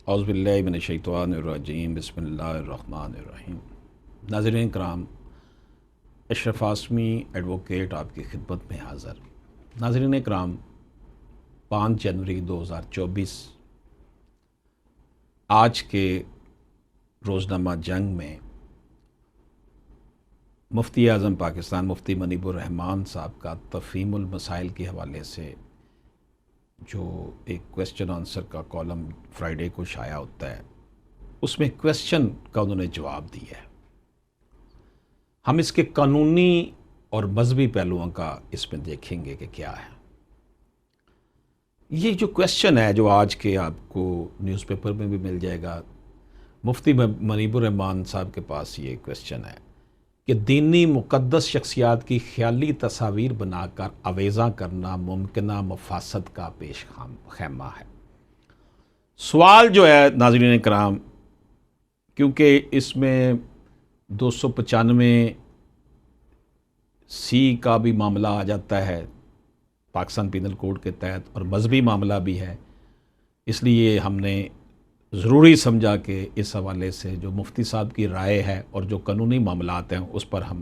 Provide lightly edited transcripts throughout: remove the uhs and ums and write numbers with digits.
اعوذ باللہ من الشیطان الرجیم بسم اللہ الرحمن الرحیم۔ ناظرین کرام، اشرف آسمی ایڈوکیٹ آپ کی خدمت میں حاضر۔ ناظرین کرام، 5 جنوری 2024 آج کے روزنامہ جنگ میں مفتی اعظم پاکستان مفتی منیب الرحمان صاحب کا تفہیم المسائل کے حوالے سے جو ایک کویسچن آنسر کا کالم فرائیڈے کو شائع ہوتا ہے، اس میں کویسچن کا انہوں نے جواب دیا ہے۔ ہم اس کے قانونی اور مذہبی پہلوؤں کا اس میں دیکھیں گے کہ کیا ہے۔ یہ جو کویسچن ہے جو آج کے آپ کو نیوز پیپر میں بھی مل جائے گا، مفتی منیب الرحمان صاحب کے پاس یہ کویسچن ہے کہ دینی مقدس شخصیات کی خیالی تصاویر بنا کر آویزاں کرنا ممکنہ مفاسد کا پیش خیمہ ہے۔ سوال جو ہے ناظرین کرام، کیونکہ اس میں 295 سی کا بھی معاملہ آ جاتا ہے پاکستان پینل کوڈ کے تحت، اور مذہبی معاملہ بھی ہے، اس لیے ہم نے ضروری سمجھا کہ اس حوالے سے جو مفتی صاحب کی رائے ہے اور جو قانونی معاملات ہیں اس پر ہم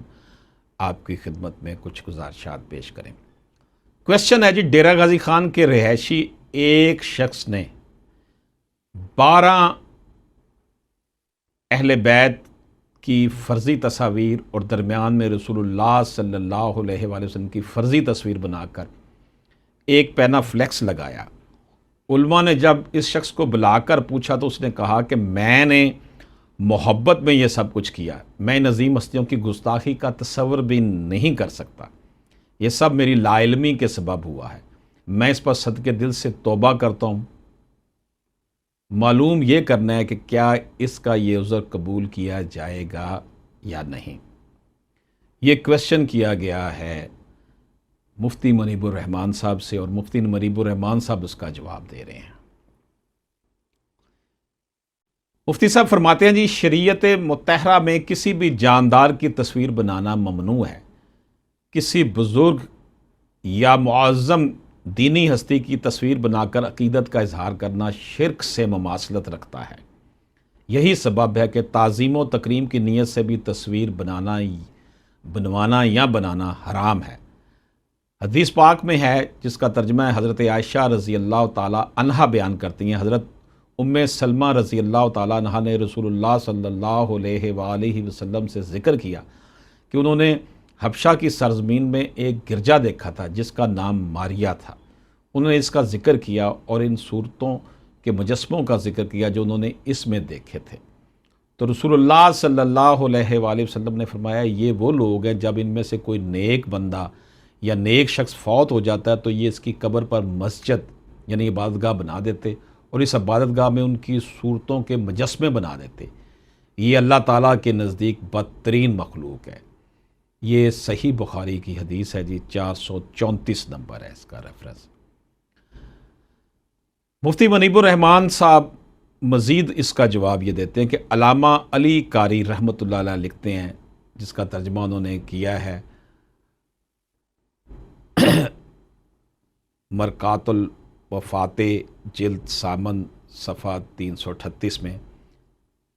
آپ کی خدمت میں کچھ گزارشات پیش کریں۔ کویسچن ہے جی، ڈیرہ غازی خان کے رہائشی ایک شخص نے 12 اہل بیت کی فرضی تصاویر اور درمیان میں رسول اللہ صلی اللہ علیہ وآلہ وسلم کی فرضی تصویر بنا کر ایک پینا فلیکس لگایا۔ علماء نے جب اس شخص کو بلا کر پوچھا تو اس نے کہا کہ میں نے محبت میں یہ سب کچھ کیا، میں ان عظیم ہستیوں کی گستاخی کا تصور بھی نہیں کر سکتا، یہ سب میری لا علمی کے سبب ہوا ہے، میں اس پر صدقے دل سے توبہ کرتا ہوں۔ معلوم یہ کرنا ہے کہ کیا اس کا یہ عذر قبول کیا جائے گا یا نہیں۔ یہ کویسچن کیا گیا ہے مفتی منیب الرحمان صاحب سے، اور مفتی منیب الرحمان صاحب اس کا جواب دے رہے ہیں۔ مفتی صاحب فرماتے ہیں جی، شریعت مطہرہ میں کسی بھی جاندار کی تصویر بنانا ممنوع ہے۔ کسی بزرگ یا معظم دینی ہستی کی تصویر بنا کر عقیدت کا اظہار کرنا شرک سے مماثلت رکھتا ہے۔ یہی سبب ہے کہ تعظیم و تکریم کی نیت سے بھی تصویر بنوانا یا بنانا حرام ہے۔ حدیث پاک میں ہے، جس کا ترجمہ حضرت عائشہ رضی اللہ تعالی عنہا بیان کرتی ہیں، حضرت ام سلمہ رضی اللہ تعالی عنہا نے رسول اللہ صلی اللہ علیہ وآلہ وسلم سے ذکر کیا کہ انہوں نے حبشہ کی سرزمین میں ایک گرجا دیکھا تھا جس کا نام ماریا تھا۔ انہوں نے اس کا ذکر کیا اور ان صورتوں کے مجسموں کا ذکر کیا جو انہوں نے اس میں دیکھے تھے۔ تو رسول اللہ صلی اللہ علیہ وآلہ وسلم نے فرمایا، یہ وہ لوگ ہیں جب ان میں سے کوئی نیک بندہ یا نیک شخص فوت ہو جاتا ہے تو یہ اس کی قبر پر مسجد یعنی عبادت گاہ بنا دیتے اور اس عبادت گاہ میں ان کی صورتوں کے مجسمے بنا دیتے۔ یہ اللہ تعالیٰ کے نزدیک بدترین مخلوق ہے۔ یہ صحیح بخاری کی حدیث ہے جی، 434 نمبر ہے اس کا ریفرنس۔ مفتی منیب الرحمان صاحب مزید اس کا جواب یہ دیتے ہیں کہ علامہ علی قاری رحمۃ اللہ علیہ لکھتے ہیں، جس کا ترجمہ انہوں نے کیا ہے مرکات الوفات جلد سامن صفحہ 338 میں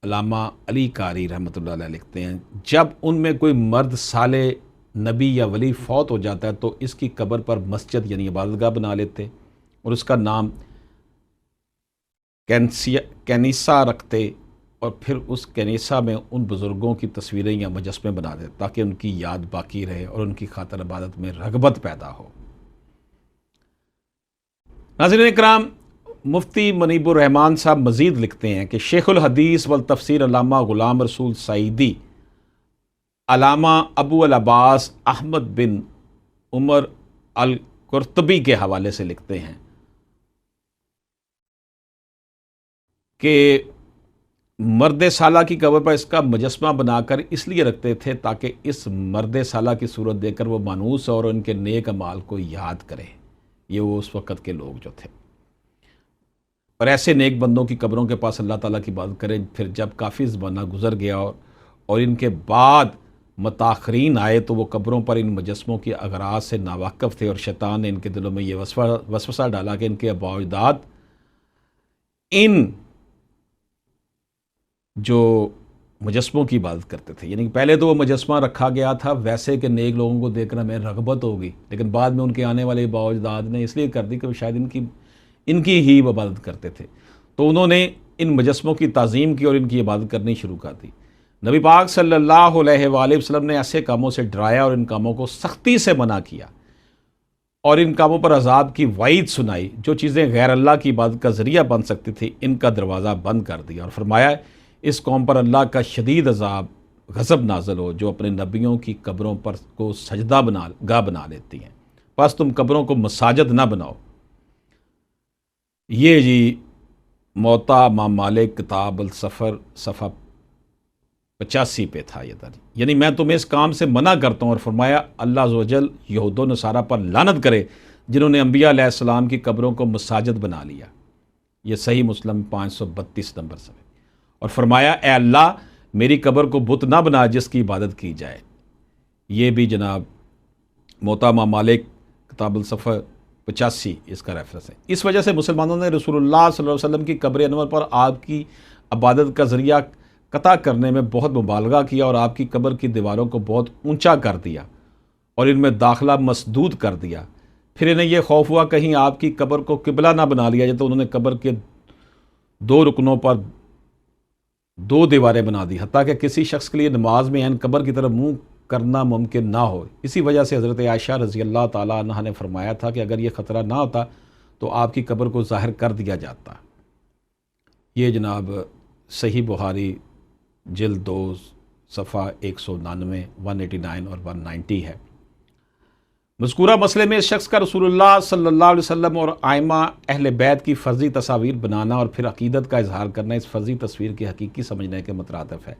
علامہ علی قاری رحمۃ اللہ علیہ لکھتے ہیں، جب ان میں کوئی مرد صالح نبی یا ولی فوت ہو جاتا ہے تو اس کی قبر پر مسجد یعنی عبادت گاہ بنا لیتے اور اس کا نام کینیسا رکھتے، اور پھر اس کینیسا میں ان بزرگوں کی تصویریں یا مجسمے بنا دیتے تاکہ ان کی یاد باقی رہے اور ان کی خاطر عبادت میں رغبت پیدا ہو۔ ناظرین اکرام، مفتی منیب الرحمان صاحب مزید لکھتے ہیں کہ شیخ الحدیث والتفسیر علامہ غلام رسول سعیدی علامہ ابو العباس احمد بن عمر القرطبی کے حوالے سے لکھتے ہیں کہ مرد سالہ کی قبر پر اس کا مجسمہ بنا کر اس لیے رکھتے تھے تاکہ اس مرد سالہ کی صورت دیکھ کر وہ مانوس اور ان کے نیک اعمال کو یاد کرے۔ یہ وہ اس وقت کے لوگ جو تھے، اور ایسے نیک بندوں کی قبروں کے پاس اللہ تعالیٰ کی بات کریں۔ پھر جب کافی زمانہ گزر گیا اور ان کے بعد متاخرین آئے تو وہ قبروں پر ان مجسموں کی اغراض سے ناواقف تھے، اور شیطان نے ان کے دلوں میں یہ وسوسہ ڈالا کہ ان کے آباء و اجداد ان جو مجسموں کی عبادت کرتے تھے، یعنی کہ پہلے تو وہ مجسمہ رکھا گیا تھا ویسے کہ نیک لوگوں کو دیکھ کر ہمیں رغبت ہوگی، لیکن بعد میں ان کے آنے والے باء و اجداد نے اس لیے کر دی کہ وہ شاید ان کی ہی عبادت کرتے تھے، تو انہوں نے ان مجسموں کی تعظیم کی اور ان کی عبادت کرنی شروع کر دی۔ نبی پاک صلی اللہ علیہ وآلہ وسلم نے ایسے کاموں سے ڈرایا اور ان کاموں کو سختی سے منع کیا اور ان کاموں پر عذاب کی وعید سنائی۔ جو چیزیں غیر اللہ کی عبادت کا ذریعہ بن سکتی تھی ان کا دروازہ بند کر دیا، اور فرمایا اس قوم پر اللہ کا شدید عذاب غضب نازل ہو جو اپنے نبیوں کی قبروں پر کو سجدہ گاہ بنا لیتی ہیں، بس تم قبروں کو مساجد نہ بناؤ۔ یہ جی موطا امام مالک کتاب السفر صفحہ 85 پہ تھا یہ درج، یعنی میں تمہیں اس کام سے منع کرتا ہوں، اور فرمایا اللہ عز و جل یہود و نصارہ پر لعنت کرے جنہوں نے انبیاء علیہ السلام کی قبروں کو مساجد بنا لیا۔ یہ صحیح مسلم 532 نمبر سے، اور فرمایا اے اللہ میری قبر کو بت نہ بنا جس کی عبادت کی جائے۔ یہ بھی جناب موطا امام مالک کتاب السفر 85 اس کا ریفرنس ہے۔ اس وجہ سے مسلمانوں نے رسول اللہ صلی اللہ علیہ وسلم کی قبر انور پر آپ کی عبادت کا ذریعہ قطع کرنے میں بہت مبالغہ کیا اور آپ کی قبر کی دیواروں کو بہت اونچا کر دیا اور ان میں داخلہ مسدود کر دیا۔ پھر انہیں یہ خوف ہوا کہیں آپ کی قبر کو قبلہ نہ بنا لیا جائے، تو انہوں نے قبر کے 2 رکنوں پر 2 دیواریں بنا دی، حتیٰ کہ کسی شخص کے لیے نماز میں عین قبر کی طرف منہ کرنا ممکن نہ ہو۔ اسی وجہ سے حضرت عائشہ رضی اللہ تعالیٰ عنہ نے فرمایا تھا کہ اگر یہ خطرہ نہ ہوتا تو آپ کی قبر کو ظاہر کر دیا جاتا۔ یہ جناب صحیح بخاری جلد 2 صفحہ 199 189 اور 190 ہے۔ مذکورہ مسئلے میں اس شخص کا رسول اللہ صلی اللہ علیہ وسلم اور ائمہ اہل بیت کی فرضی تصاویر بنانا اور پھر عقیدت کا اظہار کرنا اس فرضی تصویر کی حقیقی سمجھنے کے مترادف ہے۔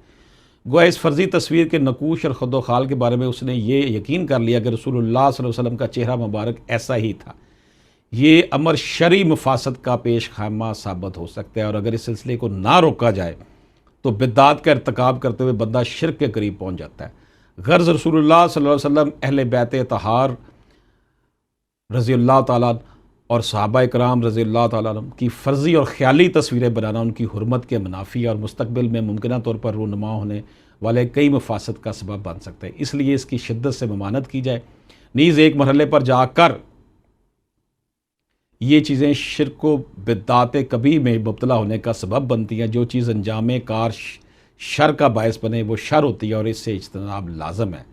گویا اس فرضی تصویر کے نقوش اور خد و خال کے بارے میں اس نے یہ یقین کر لیا کہ رسول اللہ صلی اللہ علیہ وسلم کا چہرہ مبارک ایسا ہی تھا۔ یہ امر شرعی مفاسد کا پیش خیمہ ثابت ہو سکتا ہے، اور اگر اس سلسلے کو نہ روکا جائے تو بدعات کا ارتکاب کرتے ہوئے بندہ شرک کے قریب پہنچ جاتا ہے۔ غرض رسول اللہ صلی اللہ علیہ وسلم، اہل بیت طہار رضی اللہ تعالیٰ اور صحابہ کرام رضی اللہ تعالیٰ عنہ کی فرضی اور خیالی تصویریں بنانا ان کی حرمت کے منافی اور مستقبل میں ممکنہ طور پر رونما ہونے والے کئی مفاسد کا سبب بن سکتے ہیں، اس لیے اس کی شدت سے ممانعت کی جائے۔ نیز ایک مرحلے پر جا کر یہ چیزیں شرک و بدعات کبھی میں مبتلا ہونے کا سبب بنتی ہیں۔ جو چیز انجام کار شر کا باعث بنے وہ شر ہوتی ہے اور اس سے اجتناب لازم ہے۔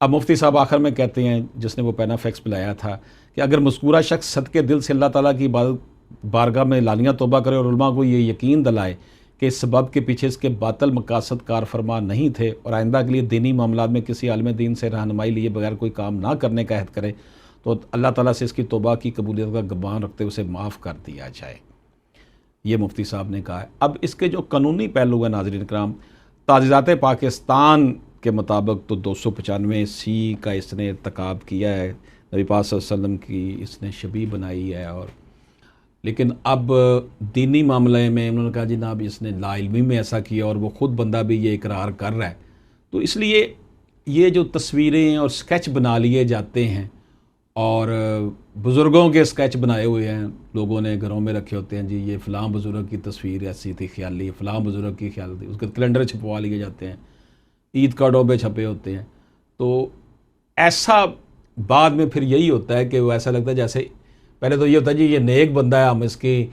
اب مفتی صاحب آخر میں کہتے ہیں، جس نے وہ پینا فیکس پلایا تھا، کہ اگر مذکورہ شخص صدقے دل سے اللہ تعالیٰ کی بارگاہ میں لانیہ توبہ کرے اور علماء کو یہ یقین دلائے کہ اس سبب کے پیچھے اس کے باطل مقاصد کار فرما نہیں تھے، اور آئندہ کے لیے دینی معاملات میں کسی عالم دین سے رہنمائی لیے بغیر کوئی کام نہ کرنے کا عہد کرے، تو اللہ تعالیٰ سے اس کی توبہ کی قبولیت کا گمان رکھتے اسے معاف کر دیا جائے۔ یہ مفتی صاحب نے کہا ہے۔ اب اس کے جو قانونی پہلو ہیں ناظرین کرام، تعزیرات پاکستان کے مطابق تو 295 کا اس نے ارتکاب کیا ہے، نبی پاک صلی اللہ علیہ وسلم کی اس نے شبیہ بنائی ہے، اور لیکن اب دینی معاملے میں انہوں نے کہا جناب اس نے لا علمی میں ایسا کیا، اور وہ خود بندہ بھی یہ اقرار کر رہا ہے، تو اس لیے یہ جو تصویریں اور سکیچ بنا لیے جاتے ہیں، اور بزرگوں کے سکیچ بنائے ہوئے ہیں، لوگوں نے گھروں میں رکھے ہوتے ہیں، جی یہ فلاں بزرگ کی تصویر ایسی تھی خیالی، فلاں بزرگ کی خیال تھی، اس کے کیلنڈر چھپوا لیے جاتے ہیں، عید کارڈوں پہ چھپے ہوتے ہیں، تو ایسا بعد میں پھر یہی ہوتا ہے کہ وہ ایسا لگتا ہے جیسے پہلے تو یہ ہوتا ہے جی یہ نیک بندہ ہے، ہم اس کی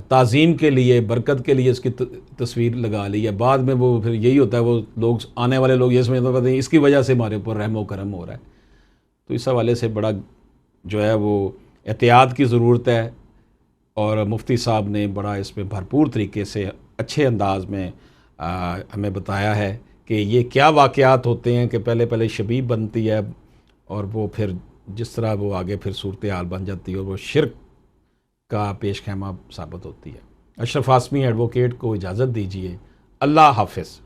تعظیم کے لیے برکت کے لیے اس کی تصویر لگا لی ہے، بعد میں وہ پھر یہی ہوتا ہے، وہ لوگ آنے والے لوگ یہ سمجھتے ہیں اس کی وجہ سے ہمارے اوپر رحم و کرم ہو رہا ہے۔ تو اس حوالے سے بڑا جو ہے وہ احتیاط کی ضرورت ہے، اور مفتی صاحب نے بڑا اس میں بھرپور طریقے سے اچھے انداز میں ہمیں بتایا ہے کہ یہ کیا واقعات ہوتے ہیں کہ پہلے شبیہ بنتی ہے، اور وہ پھر جس طرح وہ آگے پھر صورتحال بن جاتی ہے اور وہ شرک کا پیش خیمہ ثابت ہوتی ہے۔ اشرف ہاشمی ایڈوکیٹ کو اجازت دیجیے، اللہ حافظ۔